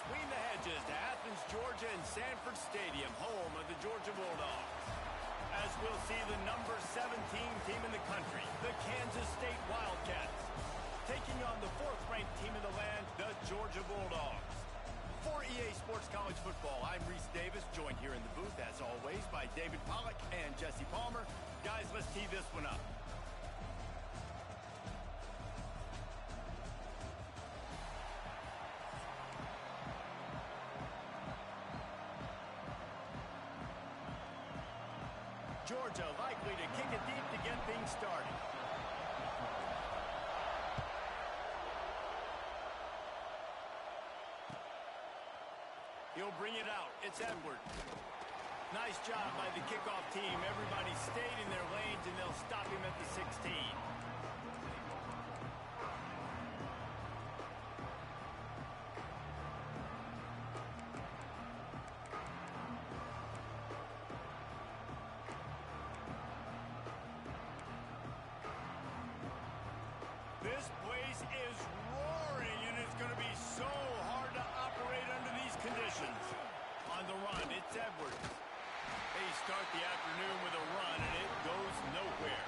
between the hedges to Athens, Georgia and Sanford Stadium, home of the Georgia Bulldogs. As we'll see the number 17 team in the country, the Kansas State Wildcats, taking on the 4th-ranked team in the land, the Georgia Bulldogs. For EA Sports College Football, I'm Reese Davis, joined here in the booth, as always, by David Pollack and Jesse Palmer. Guys, let's tee this one up. Georgia likely to kick it deep to get things started. He'll bring it out. It's Edwards. Nice job by the kickoff team. Everybody stayed in their lanes, and they'll stop him at the 16. This place is roaring, and it's going to be so hard to operate under these conditions. On the run, it's Edwards. They start the afternoon with a run, and it goes nowhere.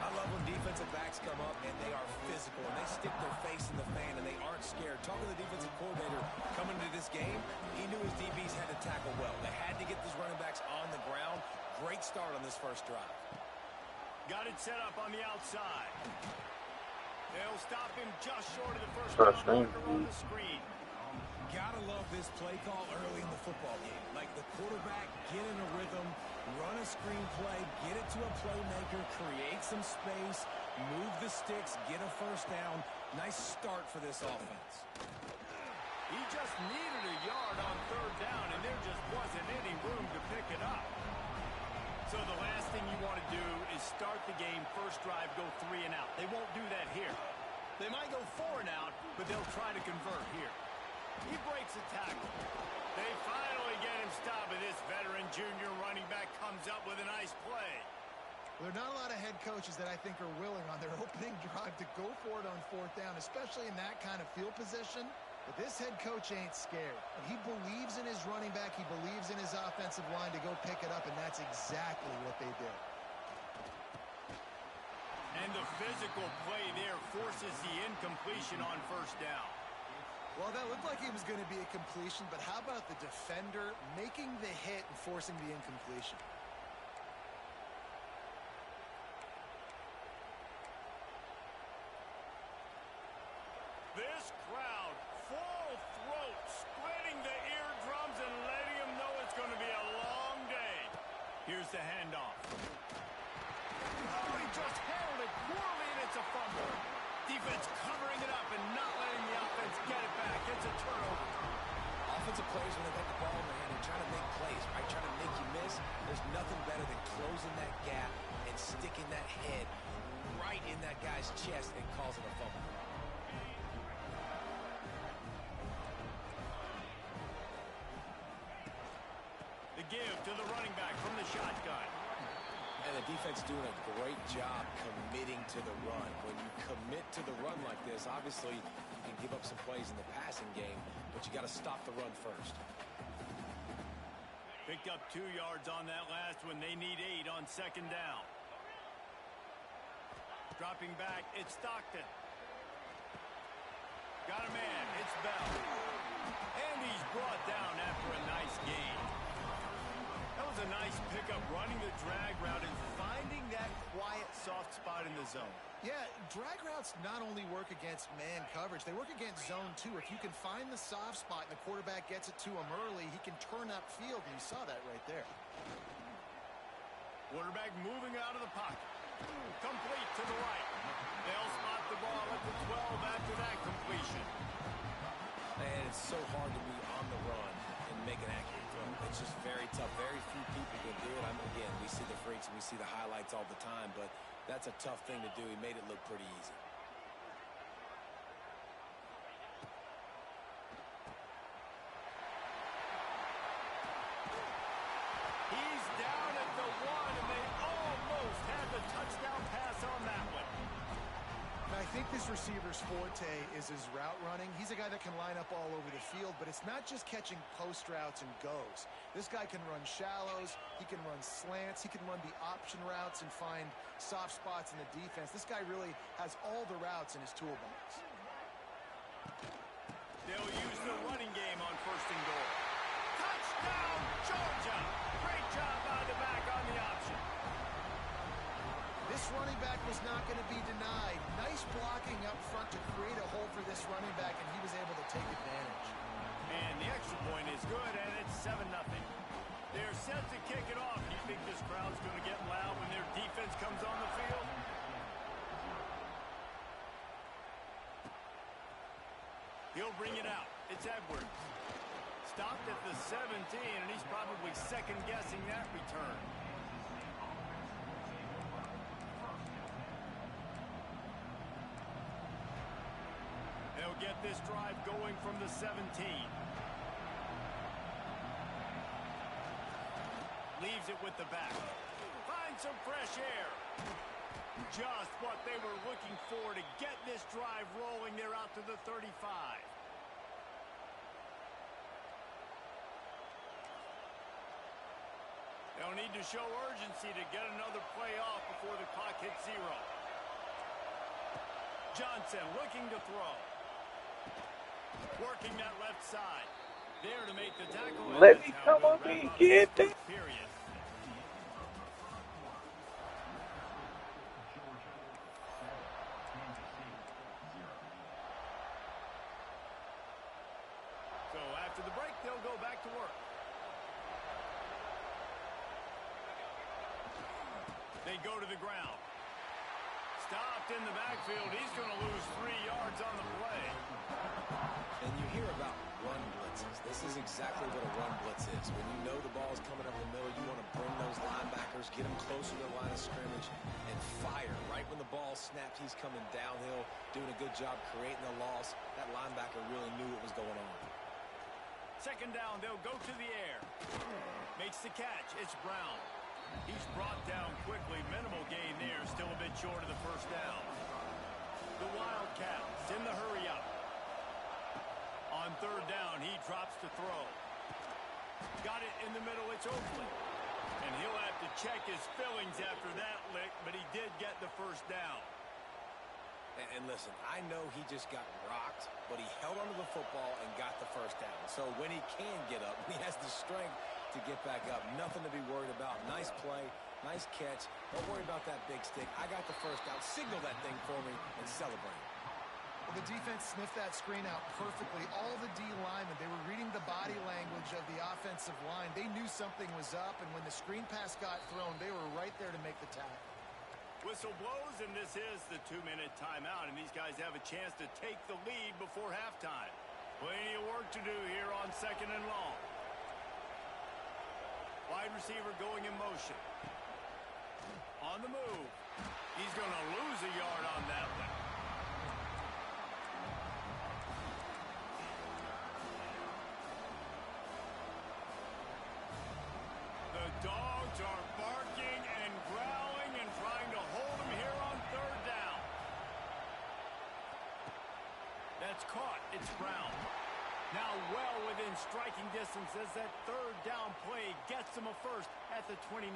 I love when defensive backs come up, and they are physical, and they stick their face in the fan, and they aren't scared. Talking to the defensive coordinator coming into this game, he knew his DBs had to tackle well. They had to get these running backs on the ground. Great start on this first drive. Got it set up on the outside. They'll stop him just short of the first down marker on the screen. Gotta love this play call early in the football game. Like the quarterback, get in a rhythm, run a screen play, get it to a playmaker, create some space, move the sticks, get a first down. Nice start for this offense. He just needed a yard on 3rd down, and there just wasn't any room to pick it up. So the last thing you want to do is start the game, first drive, go 3 and out. They won't do that here. They might go 4 and out, but they'll try to convert here. He breaks a tackle. They finally get him stopped, but this veteran junior running back comes up with a nice play. There are not a lot of head coaches that I think are willing on their opening drive to go for it on 4th down, especially in that kind of field position. But this head coach ain't scared. He believes in his running back. He believes in his offensive line to go pick it up, and that's exactly what they did. And the physical play there forces the incompletion on 1st down. Well, that looked like it was going to be a completion, but how about the defender making the hit and forcing the incompletion? This crowd, full throat, splitting the eardrums and letting them know it's going to be a long day. Here's the handoff. Oh, he just handled it poorly, and it's a fumble. Defense covering it up and not letting the offense get it back. It's a turnover. Offensive players, when they got the ball in their hand, they're trying to make plays, right? Trying to make you miss. There's nothing better than closing that gap and sticking that head right in that guy's chest and causing a fumble. The give to the running back from the shotgun. And the defense doing a great job committing to the run. When you commit to the run like this, obviously you can give up some plays in the passing game, but you got to stop the run first. Picked up 2 yards on that last one. They need 8 on 2nd down. Dropping back, it's Stockton. Got a man, it's Bell. And he's brought down after a nice gain. That was a nice pickup, running the drag route and finding that quiet, soft spot in the zone. Yeah, drag routes not only work against man coverage, they work against zone too. If you can find the soft spot and the quarterback gets it to him early, he can turn upfield, and you saw that right there. Quarterback moving out of the pocket. Complete to the right. They'll spot the ball at the 12 after that completion. And it's so hard to be on the run and make an accurate throw. It's just very tough. Very few people can do it. Again, we see the freaks and we see the highlights all the time, but that's a tough thing to do. He made it look pretty easy. He's down at the 1, and they almost had the touchdown pass on that one. I think this This receiver's forte is his route running. He's a guy that can line up all over the field, but it's not just catching post routes and goes. This guy can run shallows, he can run slants, he can run the option routes and find soft spots in the defense. This guy really has all the routes in his toolbox. They'll use the running game on first and goal. Touchdown, Georgia! Great job by the back on the option. This running back was not going to be denied. Nice blocking up front to create a hole for this running back, and he was able to take advantage. And the extra point is good, and it's 7-0. They're set to kick it off. Do you think this crowd's going to get loud when their defense comes on the field? He'll bring it out. It's Edwards. Stopped at the 17, and he's probably second-guessing that return. They'll get this drive going from the 17. Leaves it with the back. Finds some fresh air. Just what they were looking for to get this drive rolling. They're out to the 35. They'll need to show urgency to get another play off before the clock hits 0. Johnson looking to throw. Working that left side. There to make the tackle. Let me come up and get that. Period. So after the break, they'll go back to work. They go to the ground. Stopped in the backfield. He's going to lose 3 yards on the play. And you hear about run blitzes. This is exactly what a run blitz is. When you know the ball's coming up the middle, you want to bring those linebackers, get them closer to the line of scrimmage, and fire. Right when the ball snapped, he's coming downhill, doing a good job creating a loss. That linebacker really knew what was going on. Second down, they'll go to the air. Makes the catch. It's Brown. He's brought down quickly. Minimal gain there. Still a bit short of the first down. The Wildcats in the hurry up. On third down, he drops to throw. Got it in the middle. It's Oakley. And he'll have to check his fillings after that lick, but he did get the first down. And listen, I know he just got rocked, but he held onto the football and got the first down. So when he can get up, he has the strength to get back up. Nothing to be worried about. Nice play, nice catch. Don't worry about that big stick. I got the first down. Signal that thing for me and celebrate. Well, the defense sniffed that screen out perfectly. All the D linemen, they were reading the body language of the offensive line. They knew something was up, and when the screen pass got thrown, they were right there to make the tackle. Whistle blows, and this is the 2-minute timeout, and these guys have a chance to take the lead before halftime. Plenty of work to do here on second and long. Wide receiver going in motion. On the move. He's going to lose a yard on that one. The dogs are barking and growling and trying to hold him here on third down. That's caught. It's Brown. Now well within striking distance as that third down play gets him a first at the 29.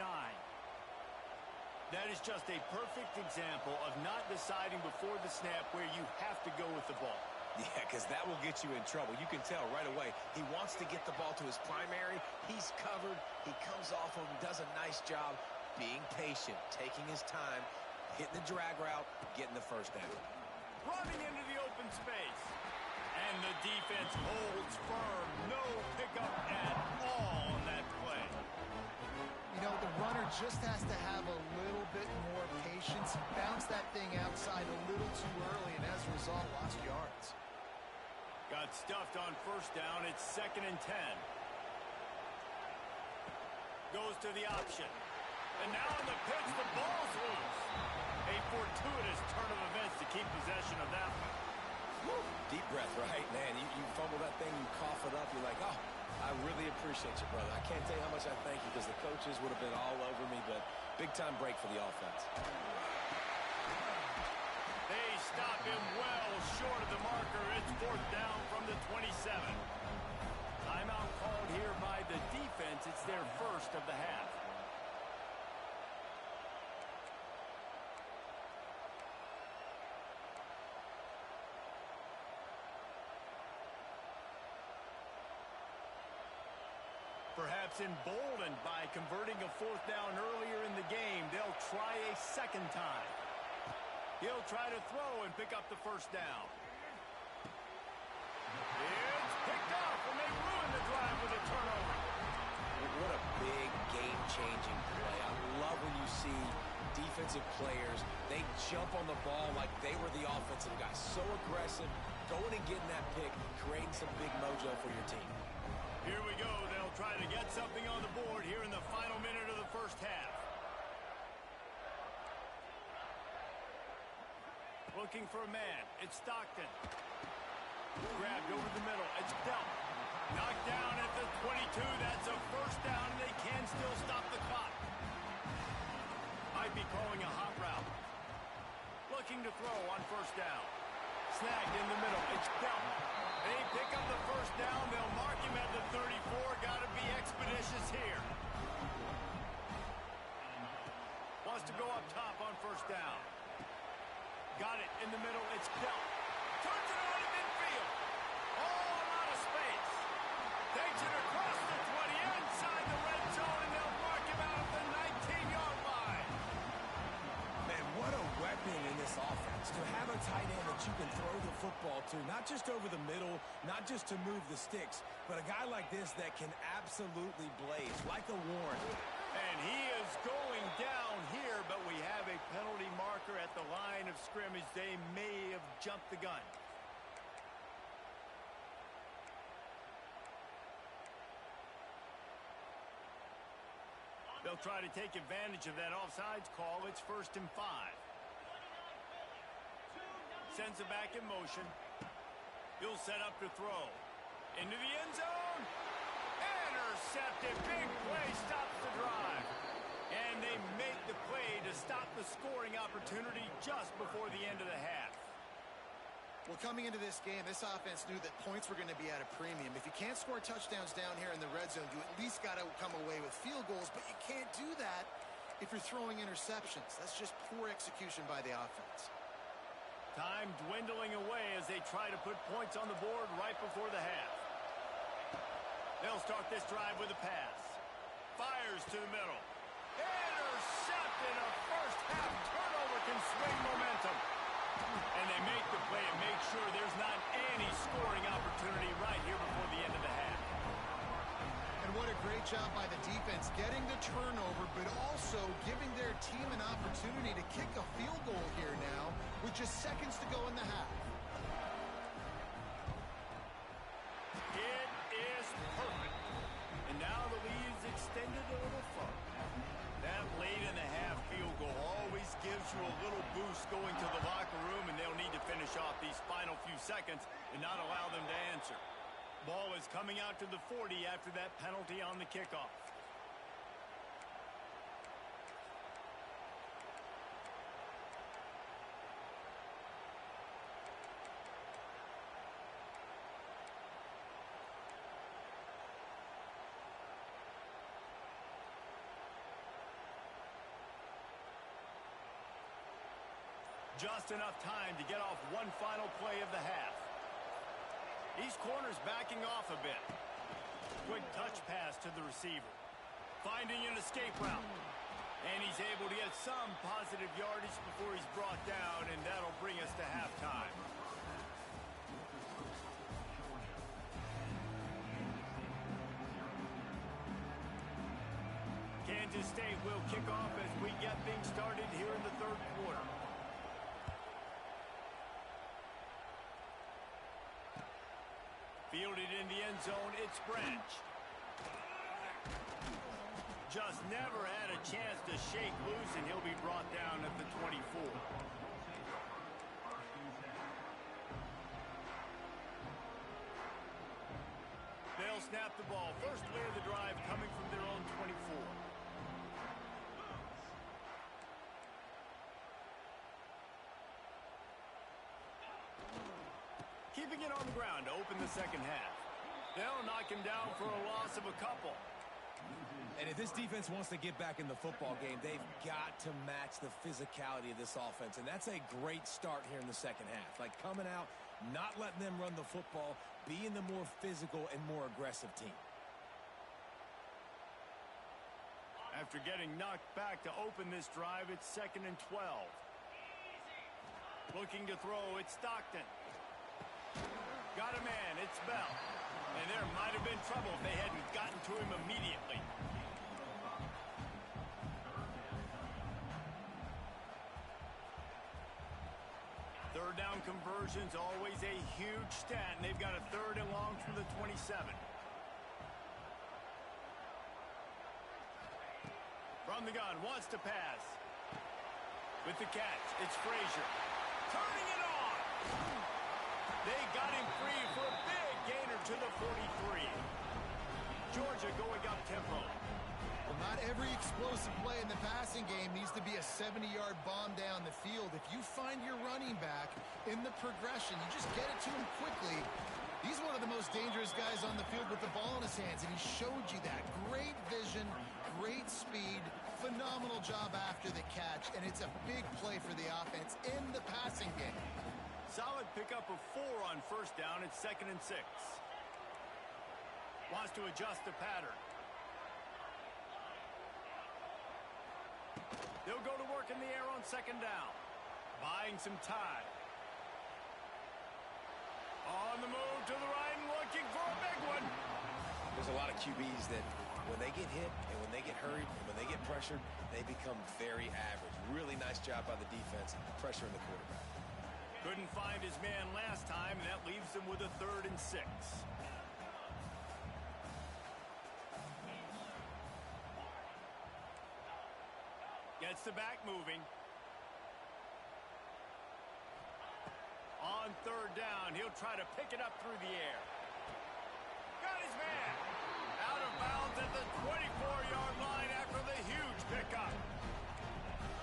That is just a perfect example of not deciding before the snap where you have to go with the ball. Yeah, because that will get you in trouble. You can tell right away. He wants to get the ball to his primary. He's covered. He comes off of him, does a nice job being patient, taking his time, hitting the drag route, getting the first down. Running into the open space. And the defense holds firm. No pickup at all on that play. You know, the runner just has to have a little bit more patience. Bounce that thing outside a little too early, and as a result, lost yards. Got stuffed on first down. It's 2nd and 10. Goes to the option. And now on the pitch, the ball's loose. A fortuitous turn of events to keep possession of that one. Woo. Deep breath, right? Man, you fumble that thing, you cough it up, you're like, oh, I really appreciate you, brother. I can't tell you how much I thank you because the coaches would have been all over me, but big-time break for the offense. They stop him well short of the marker. It's fourth down from the 27. Timeout called here by the defense. It's their first of the half. Perhaps emboldened by converting a fourth down earlier in the game, they'll try a second time. He'll try to throw and pick up the first down. It's picked up, and they ruin the drive with a turnover. What a big game-changing play. I love when you see defensive players, they jump on the ball like they were the offensive guy. So aggressive, going and getting that pick, creating some big mojo for your team. Here we go. They'll try to get something on the board here in the final minute of the first half. Looking for a man. It's Stockton. Grabbed over the middle. It's Belt. Knocked down at the 22. That's a first down, and they can still stop the clock. Might be calling a hot route. Looking to throw on first down. Snagged in the middle. It's Belt. They pick up the first down. They'll mark him at the 34. Got to be expeditious here. Wants to go up top on first down. Got it in the middle. It's Belt. Turns it on in midfield. All out of space. Takes it across the 20 inside the red zone, and they'll mark him out at the 19-yard line. Man, what a weapon in this offense. To have a tight end that you can throw the football to, not just over the middle, not just to move the sticks, but a guy like this that can absolutely blaze, like a Warren. And he is going down here, but we have a penalty marker at the line of scrimmage. They may have jumped the gun. They'll try to take advantage of that offsides call. It's 1st and 5. Sends it back in motion. He'll set up to throw. Into the end zone. Intercepted. Big play stops the drive. And they make the play to stop the scoring opportunity just before the end of the half. Well, coming into this game, this offense knew that points were going to be at a premium. If you can't score touchdowns down here in the red zone, you at least got to come away with field goals, but you can't do that if you're throwing interceptions. That's just poor execution by the offense. Time dwindling away as they try to put points on the board right before the half. They'll start this drive with a pass. Fires to the middle. Intercepted. A first half turnover can swing momentum. And they make the play and make sure there's not any scoring opportunity right here before the end of the half. And what a great job by the defense getting the turnover, but also giving their team an opportunity to kick a field goal here now with just seconds to go in the half. It is perfect. And now the lead's extended a little further. That late in the half field goal always gives you a little boost going to the locker room, and they'll need to finish off these final few seconds and not allow them to answer. Ball is coming out to the 40 after that penalty on the kickoff. Just enough time to get off one final play of the half. These corners backing off a bit. Quick touch pass to the receiver. Finding an escape route. And he's able to get some positive yardage before he's brought down, and that'll bring us to halftime. Kansas State will kick off as we get things started here in the third quarter. Fielded in the end zone, it's Branch. Just never had a chance to shake loose, and he'll be brought down at the 24. They'll snap the ball. First play of the drive coming from their own 24. keeping it on the ground to open the second half. They'll knock him down for a loss of a couple. And if this defense wants to get back in the football game, they've got to match the physicality of this offense. And that's a great start here in the second half. Like coming out, not letting them run the football, being the more physical and more aggressive team. After getting knocked back to open this drive, it's 2nd and 12. Looking to throw, it's Stockton. Got a man, it's Bell. And there might have been trouble if they hadn't gotten to him immediately. Third down conversion's always a huge stat, and they've got a 3rd and long from the 27. From the gun, wants to pass. With the catch, it's Frazier. Turning it on! They got him free for a big gainer to the 43. Georgia going up tempo. Well, not every explosive play in the passing game needs to be a 70-yard bomb down the field. If you find your running back in the progression, you just get it to him quickly. He's one of the most dangerous guys on the field with the ball in his hands, and he showed you that. Great vision, great speed, phenomenal job after the catch, and it's a big play for the offense in the passing game. Solid pickup of 4 on first down. It's 2nd and 6. Wants to adjust the pattern. They'll go to work in the air on 2nd down. Buying some time. On the move to the right and looking for a big one. There's a lot of QBs that when they get hit and when they get hurried and when they get pressured, they become very average. Really nice job by the defense pressuring the quarterback. Couldn't find his man last time, and that leaves him with a 3rd and 6. Gets the back moving. On 3rd down, he'll try to pick it up through the air. Got his man. Out of bounds at the 24-yard line after the huge pickup.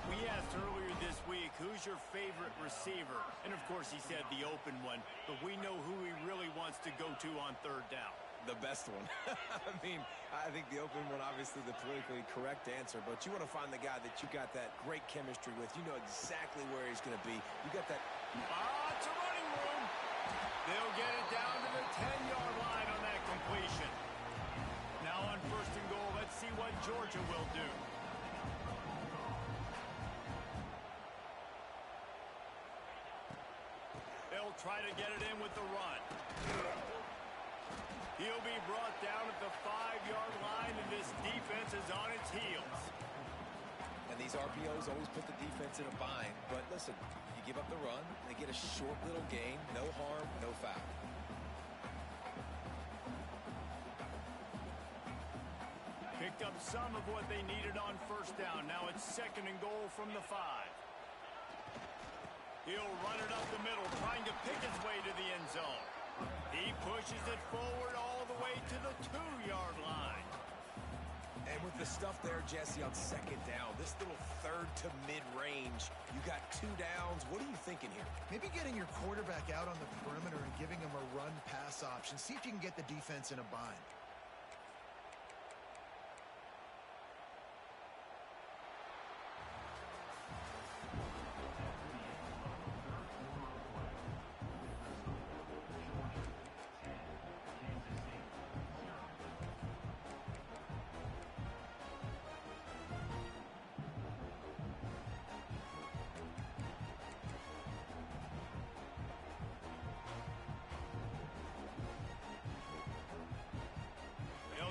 We asked earlier this week, who's your favorite receiver? And, of course, he said the open one. But we know who he really wants to go to on 3rd down. The best one. I mean, I think the open one, obviously the politically correct answer, but you want to find the guy that you got that great chemistry with. You know exactly where he's going to be. You got that. It's a running room. They'll get it down to the 10-yard line on that completion. Now on 1st and goal, let's see what Georgia will do. They'll try to get it in with the run. He'll be brought down at the 5-yard line, and this defense is on its heels. And these RPOs always put the defense in a bind. But listen, you give up the run, they get a short little gain, no harm, no foul. Picked up some of what they needed on 1st down. Now it's 2nd and goal from the 5. He'll run it up the middle, trying to pick his way to the end zone. He pushes it forward all the way to the 2-yard line. And with the stuff there, Jesse, on 2nd down, this little 3rd to mid-range, you got 2 downs. What are you thinking here? Maybe getting your quarterback out on the perimeter and giving him a run-pass option. See if you can get the defense in a bind.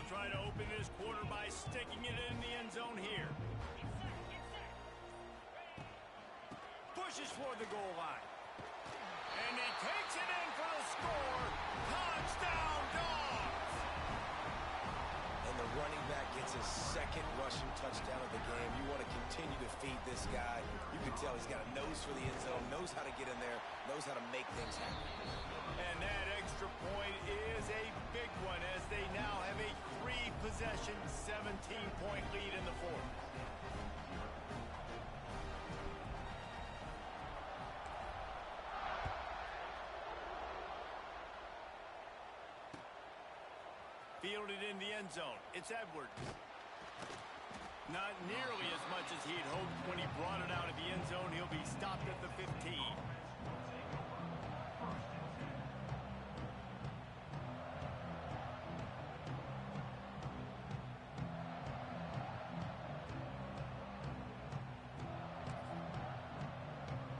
Try to open this quarter by sticking it in the end zone here. Pushes for the goal line. And he takes it in for the score. Touchdown, Dogs! And the running back gets his 2nd rushing touchdown of the game. You want to continue to feed this guy. You can tell he's got a nose for the end zone, knows how to get in there, knows how to make things happen. And that extra point is a big one as they now have a 3-possession, 17-point lead in the 4th. Fielded in the end zone. It's Edwards. Not nearly as much as he had hoped when he brought it out of the end zone. He'll be stopped at the 15.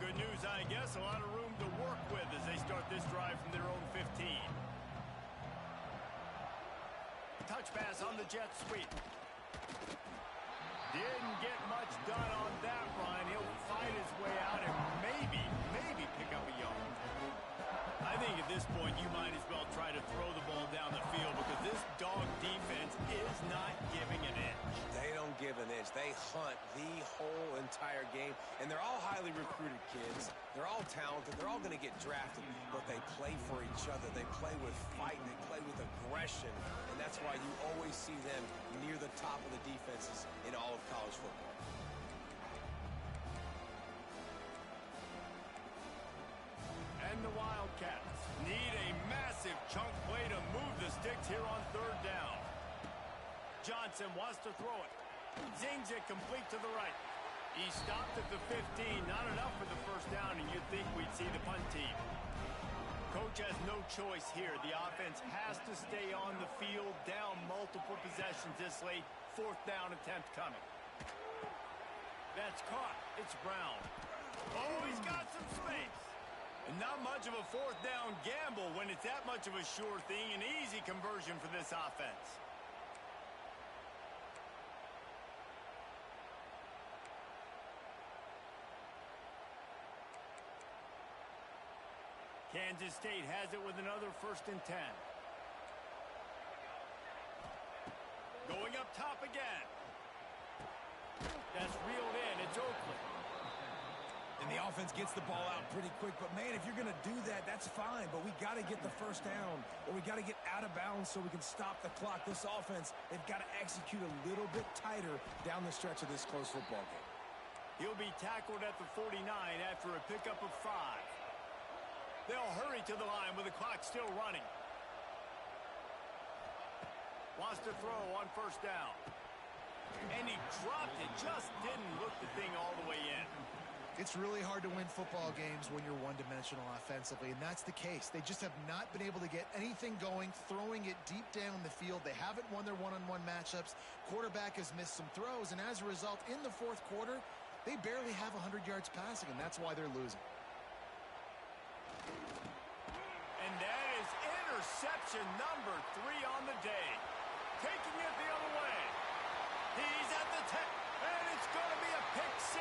Good news, I guess. A lot of room to work with as they start this drive from their own 15. Touch pass on the jet sweep. Didn't get much done on that run. He'll fight his way out and maybe pick up a yard. I think at this point you might as well try to throw the ball down the field because this dog defense is not giving an inch. They don't give an inch. They hunt the whole entire game, and they're all highly recruited kids. They're all talented. They're all going to get drafted, but they play for each other. They play with fight. They play with aggression, and that's why you always see them near the top of the defenses in all of college football. And the Wildcats need a massive chunk play to move the sticks here on third down. Johnson wants to throw it. Zings it complete to the right. He stopped at the 15. Not enough for the first down, and you'd think we'd see the punt team. Coach has no choice here. The offense has to stay on the field, down multiple possessions this late. Fourth down attempt coming. That's caught. It's Brown. Oh, he's got some space. And not much of a fourth down gamble when it's that much of a sure thing. An easy conversion for this offense. Kansas State has it with another 1st and 10. Going up top again. That's reeled in. It's Oakland. And the offense gets the ball out pretty quick. But, man, if you're going to do that, that's fine. But we got to get the first down, or we got to get out of bounds so we can stop the clock. This offense, they've got to execute a little bit tighter down the stretch of this close football game. He'll be tackled at the 49 after a pickup of 5. They'll hurry to the line with the clock still running. Wants to throw on 1st down. And he dropped it. Just didn't look the thing all the way in. It's really hard to win football games when you're one-dimensional offensively, and that's the case. They just have not been able to get anything going, throwing it deep down the field. They haven't won their one-on-one matchups. Quarterback has missed some throws, and as a result, in the 4th quarter, they barely have 100 yards passing, and that's why they're losing. And that is interception number 3 on the day. Taking it the other way. He's at the 10, and it's going to be a pick 6.